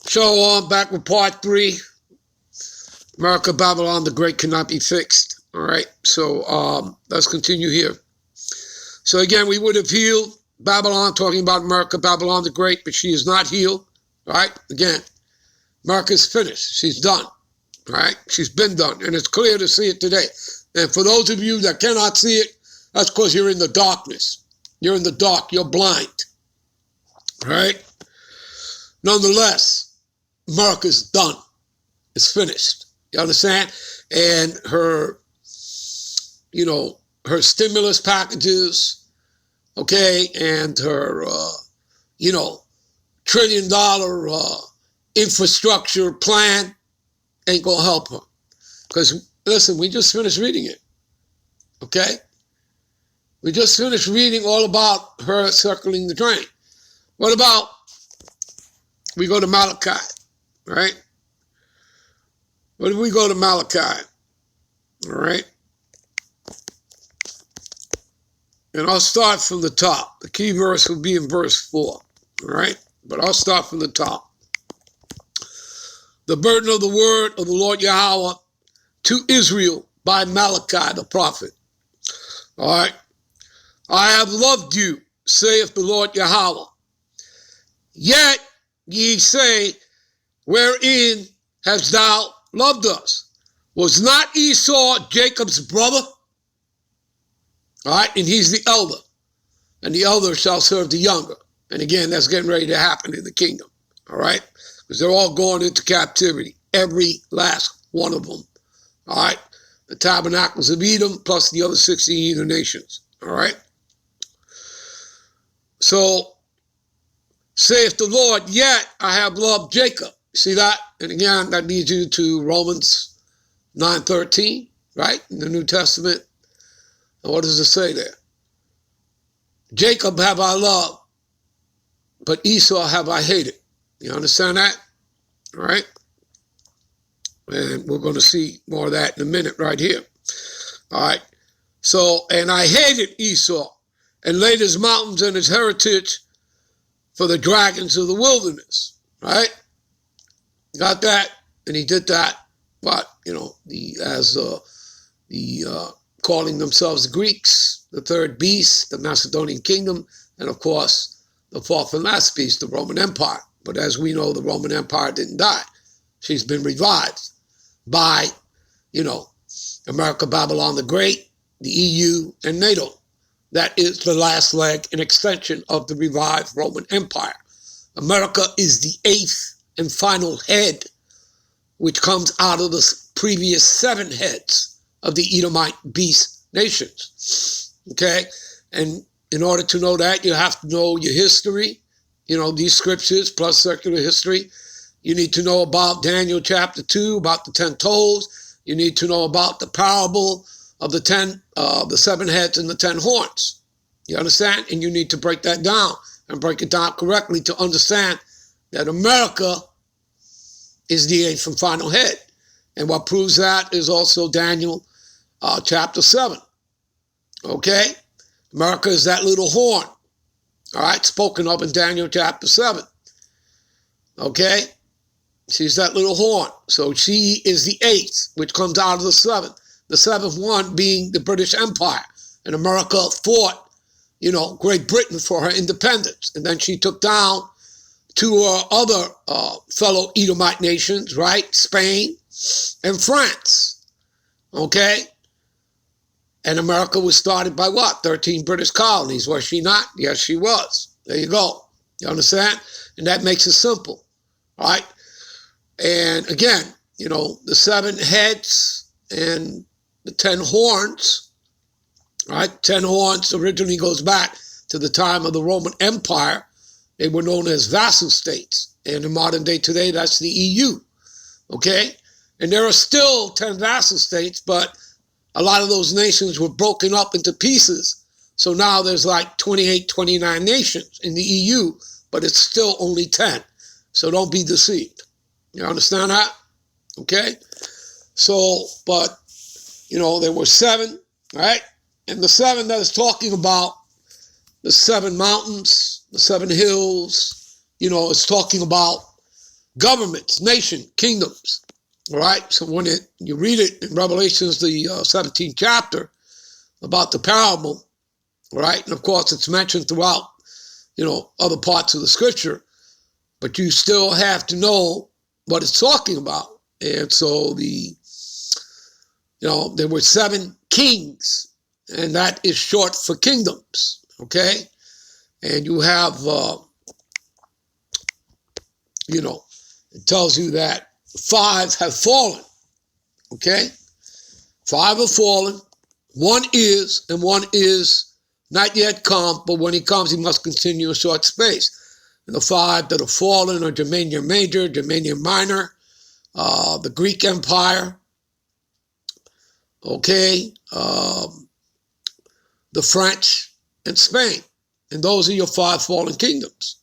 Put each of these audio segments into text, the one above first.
Shalom, back with part 3. America, Babylon the Great cannot be fixed. All right, so let's continue here. So again, we would have healed Babylon, talking about America, Babylon the Great, but she is not healed. All right, again, America's finished. She's done. All right, she's been done, and it's clear to see it today. And for those of you that cannot see it, that's because you're in the darkness. You're in the dark. You're blind. All right. Nonetheless, America's done. It's finished. You understand? And her, her stimulus packages, okay, and her, $1 trillion infrastructure plan ain't going to help her. Because, listen, we just finished reading it, okay? We just finished reading all about her circling the drain. What about, we go to Malachi, right? When we go to Malachi, all right? And I'll start from the top. The key verse will be in verse 4, all right? But I'll start from the top. The burden of the word of the Lord Yahweh to Israel by Malachi the prophet. All right? I have loved you, saith the Lord Yahweh. Yet ye say, wherein hast thou loved us? Was not Esau Jacob's brother? All right, and he's the elder, and the elder shall serve the younger. And again, that's getting ready to happen in the kingdom, all right? Because they're all going into captivity, every last one of them, all right? The tabernacles of Edom plus the other 16 heathen nations, all right? So, saith the Lord, yet I have loved Jacob. See that? And again, that leads you to Romans 9:13, right? In the New Testament. And what does it say there? Jacob have I loved, but Esau have I hated. You understand that? All right? And we're going to see more of that in a minute right here. All right? So, and I hated Esau and laid his mountains and his heritage for the dragons of the wilderness. Right? Got that? And he did that. But, calling themselves Greeks, the third beast, the Macedonian kingdom, and of course, the fourth and last beast, the Roman Empire. But as we know, the Roman Empire didn't die. She's been revived by, America, Babylon the Great, the EU, and NATO. That is the last leg and extension of the revived Roman Empire. America is the eighth and final head, which comes out of the previous 7 heads of the Edomite beast nations, okay? And in order to know that, you have to know your history, these scriptures plus circular history. You need to know about Daniel chapter 2, about the 10 toes. You need to know about the parable of the 7 heads and the 10 horns. You understand? And you need to break that down and break it down correctly to understand that America is the 8th and final head. And what proves that is also Daniel chapter 7. Okay? America is that little horn. All right? Spoken of in Daniel chapter 7. Okay? She's that little horn. So she is the 8th, which comes out of the 7th. The 7th one being the British Empire. And America fought, Great Britain for her independence. And then she took down 2 other fellow Edomite nations, right? Spain and France. Okay? And America was started by what? 13 British colonies, was she not? Yes, she was. There you go. You understand? And that makes it simple, right? And again, the 7 heads and the 10 horns, right? 10 horns originally goes back to the time of the Roman Empire. They were known as vassal states. And in modern day today, that's the EU, okay? And there are still 10 vassal states, but a lot of those nations were broken up into pieces. So now there's like 28, 29 nations in the EU, but it's still only 10. So don't be deceived. You understand that? Okay? So, but, there were 7, right? And the 7 that is talking about the 7 mountains, the 7 hills, it's talking about governments, nation, kingdoms. All right. So when you read it in Revelations, the 17th chapter about the parable, right? And of course, it's mentioned throughout, other parts of the scripture, but you still have to know what it's talking about. And so there were 7 kings, and that is short for kingdoms. Okay. And you have, it tells you that 5 have fallen. Okay. 5 have fallen. 1 is, and 1 is not yet come, but when he comes, he must continue a short space. And the 5 that have fallen are Germania Major, Germania Minor, the Greek Empire, okay, the French, and Spain. And those are your 5 fallen kingdoms.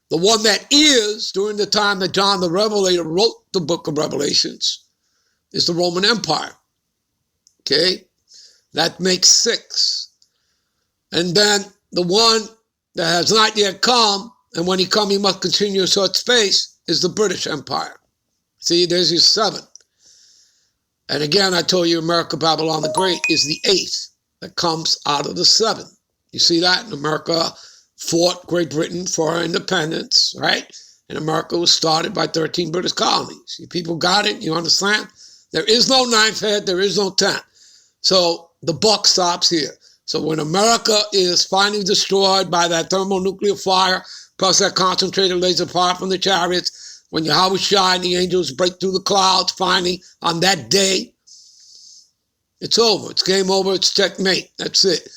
The one that is, during the time that John the Revelator wrote the book of Revelations, is the Roman Empire. Okay? That makes 6. And then the one that has not yet come, and when he come, he must continue a short space, is the British Empire. See, there's your 7. And again, I told you America, Babylon the Great is the 8th that comes out of the 7. You see that? And America fought Great Britain for her independence, right? And America was started by 13 British colonies. You people got it? You understand? There is no 9th head. There is no 10th. So the buck stops here. So when America is finally destroyed by that thermonuclear fire, plus that concentrated laser fire from the chariots, when Yahweh Shai and the angels break through the clouds finally on that day, it's over. It's game over. It's checkmate. That's it.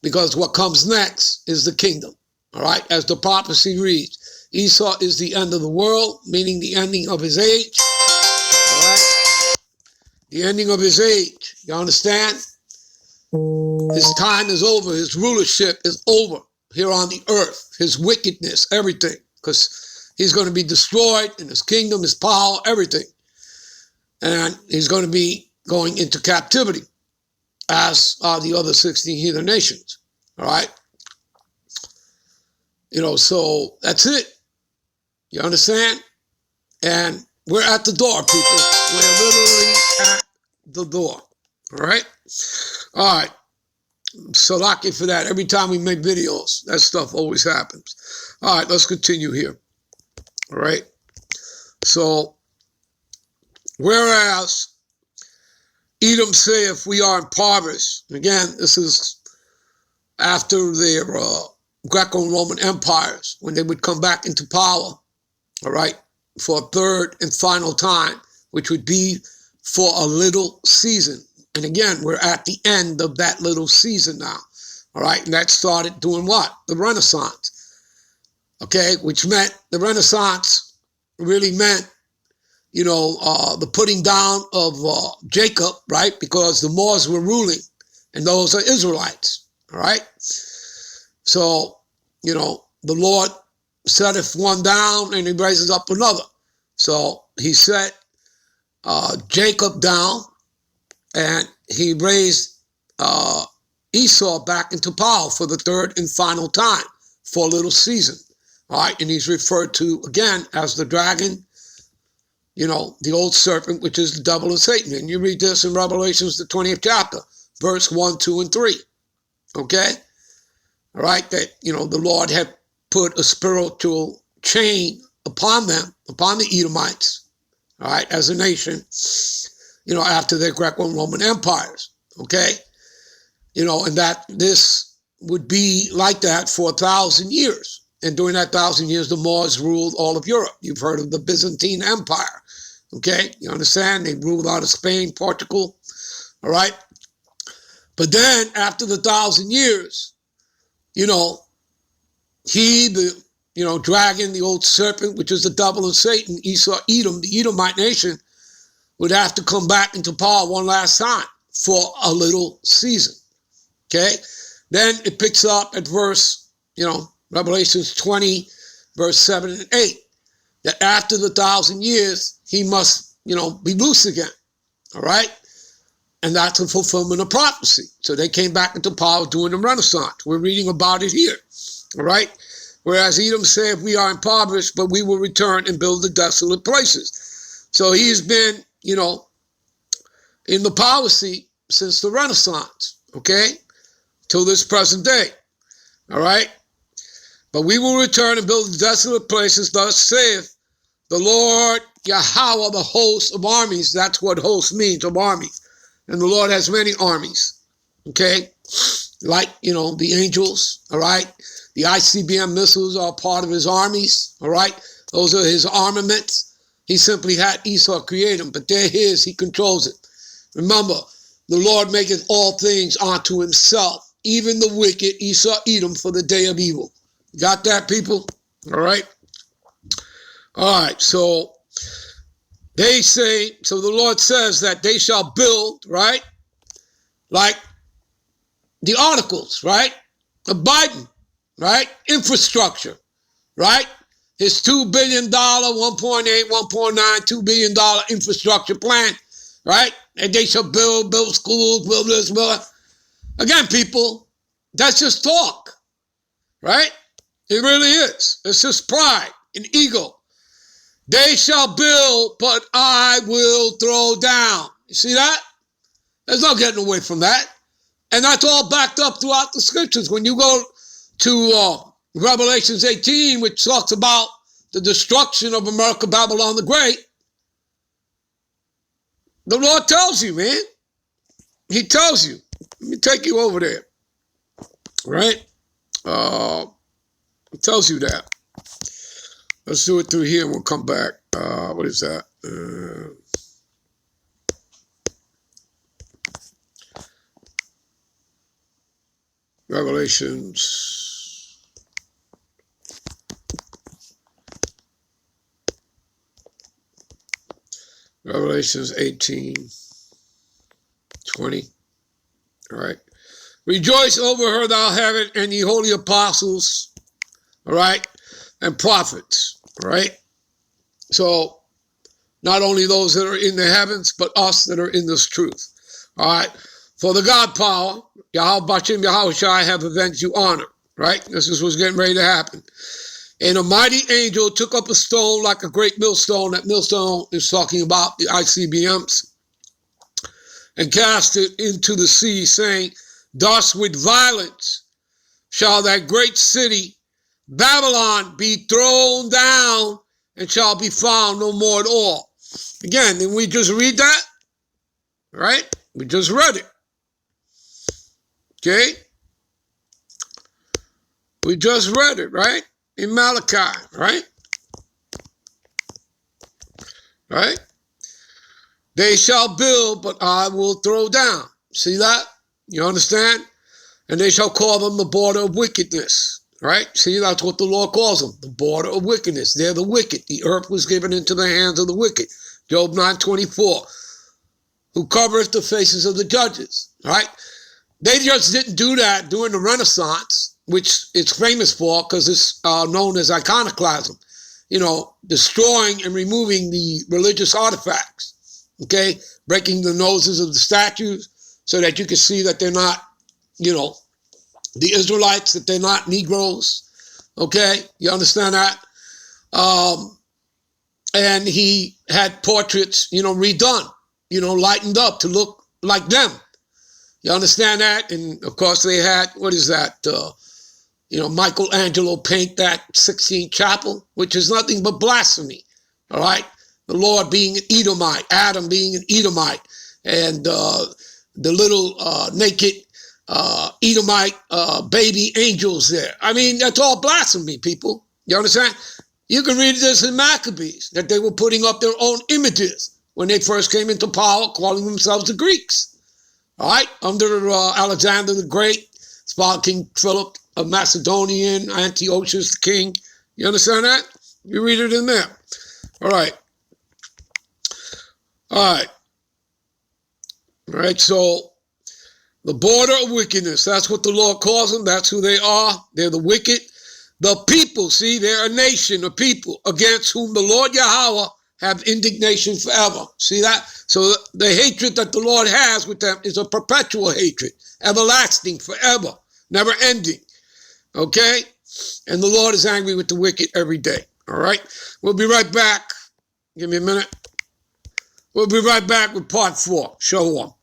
Because what comes next is the kingdom. All right? As the prophecy reads, Esau is the end of the world, meaning the ending of his age. All right? The ending of his age. You understand? His time is over. His rulership is over here on the earth. His wickedness, everything. Because he's going to be destroyed in his kingdom, his power, everything. And he's going to be going into captivity, as are the other 16 heathen nations. All right? So that's it. You understand? And we're at the door, people. We're literally at the door. All right? All right. So lucky for that. Every time we make videos, that stuff always happens. All right, let's continue here. All right. So, whereas Edom saith, we are impoverished. Again, this is after their Greco-Roman empires, when they would come back into power, all right, for a third and final time, which would be for a little season. And again, we're at the end of that little season now, all right? And that started doing what? The Renaissance, okay? Which meant, the Renaissance really meant, the putting down of Jacob, right? Because the Moors were ruling, and those are Israelites, all right? So, the Lord setteth one down, and he raises up another. So he set Jacob down, and he raised Esau back into power for the third and final time for a little season. All right, and he's referred to again as the dragon, the old serpent, which is the devil and Satan. And you read this in Revelations, the 20th chapter, verse 1, 2, and 3. Okay? All right, that, the Lord had put a spiritual chain upon them, upon the Edomites, all right, as a nation, after their Greco-Roman empires, okay? And that this would be like that for 1,000 years. And during that 1,000 years, the Moors ruled all of Europe. You've heard of the Byzantine Empire, okay? You understand? They ruled out of Spain, Portugal, all right? But then, after the 1,000 years, the dragon, the old serpent, which is the devil and Satan, Esau, Edom, the Edomite nation, would have to come back into power one last time for a little season, okay? Then it picks up at verse, Revelations 20, verse 7 and 8, that after the 1,000 years, he must, be loose again, all right? And that's a fulfillment of prophecy. So they came back into power during the Renaissance. We're reading about it here, all right? Whereas Edom said, we are impoverished, but we will return and build the desolate places. So he's been, in the policy since the Renaissance, okay, till this present day, all right? But we will return and build the desolate places, thus saith the Lord Yahweh, the host of armies. That's what host means, of armies. And the Lord has many armies, okay? Like, the angels, all right? The ICBM missiles are part of his armies, all right? Those are his armaments. He simply had Esau create them, but they're his. He controls it. Remember, the Lord maketh all things unto himself, even the wicked Esau Edom for the day of evil. Got that, people? All right? All right, so they say, so the Lord says that they shall build, right? Like the articles, right? Of Biden, right? Infrastructure, right? His $2 billion, 1.8, 1.9, $2 billion infrastructure plan, right? And they shall build schools, build this, build that. Again, people, that's just talk, right? It really is. It's just pride and ego. They shall build, but I will throw down. You see that? There's no getting away from that. And that's all backed up throughout the scriptures. When you go to Revelations 18, which talks about the destruction of America, Babylon the Great, the Lord tells you, man. He tells you. Let me take you over there. Right? It tells you that. Let's do it through here and we'll come back. What is that? Revelations 18:20. All right. Rejoice over her, thou heaven, and ye holy apostles, all right, and prophets, all right? So not only those that are in the heavens, but us that are in this truth, all right? For the God power, Yahweh Bashim Yahushai have avenged you honor, right? This is what's getting ready to happen. And a mighty angel took up a stone like a great millstone. That millstone is talking about the ICBMs. And cast it into the sea, saying, thus with violence shall that great city, Babylon, be thrown down and shall be found no more at all. Again, didn't we just read that? Right? We just read it. Okay? We just read it, right? In Malachi, right? Right? They shall build, but I will throw down. See that? You understand? And they shall call them the border of wickedness. Right? See, that's what the Lord calls them. The border of wickedness. They're the wicked. The earth was given into the hands of the wicked. Job 9:24. Who covereth the faces of the judges. Right? They just didn't do that during the Renaissance, which it's famous for because it's known as iconoclasm. Destroying and removing the religious artifacts. Okay, breaking the noses of the statues so that you can see that they're not, the Israelites, that they're not Negroes. Okay, you understand that? And he had portraits, redone, lightened up to look like them. You understand that? And of course they had, what is that? Michelangelo paint that 16th chapel, which is nothing but blasphemy. All right. The Lord being an Edomite, Adam being an Edomite, and the little naked Edomite baby angels there. I mean, that's all blasphemy, people. You understand? You can read this in Maccabees, that they were putting up their own images when they first came into power, calling themselves the Greeks. All right? Under Alexander the Great, King Philip of Macedonian, Antiochus the king. You understand that? You read it in there. All right. All right, so the border of wickedness, that's what the Lord calls them. That's who they are. They're the wicked. The people, see, they're a nation, a people against whom the Lord Yahweh have indignation forever. See that? So the hatred that the Lord has with them is a perpetual hatred, everlasting, forever, never ending. Okay? And the Lord is angry with the wicked every day. All right? We'll be right back. Give me a minute. We'll be right back with part 4. Shalom.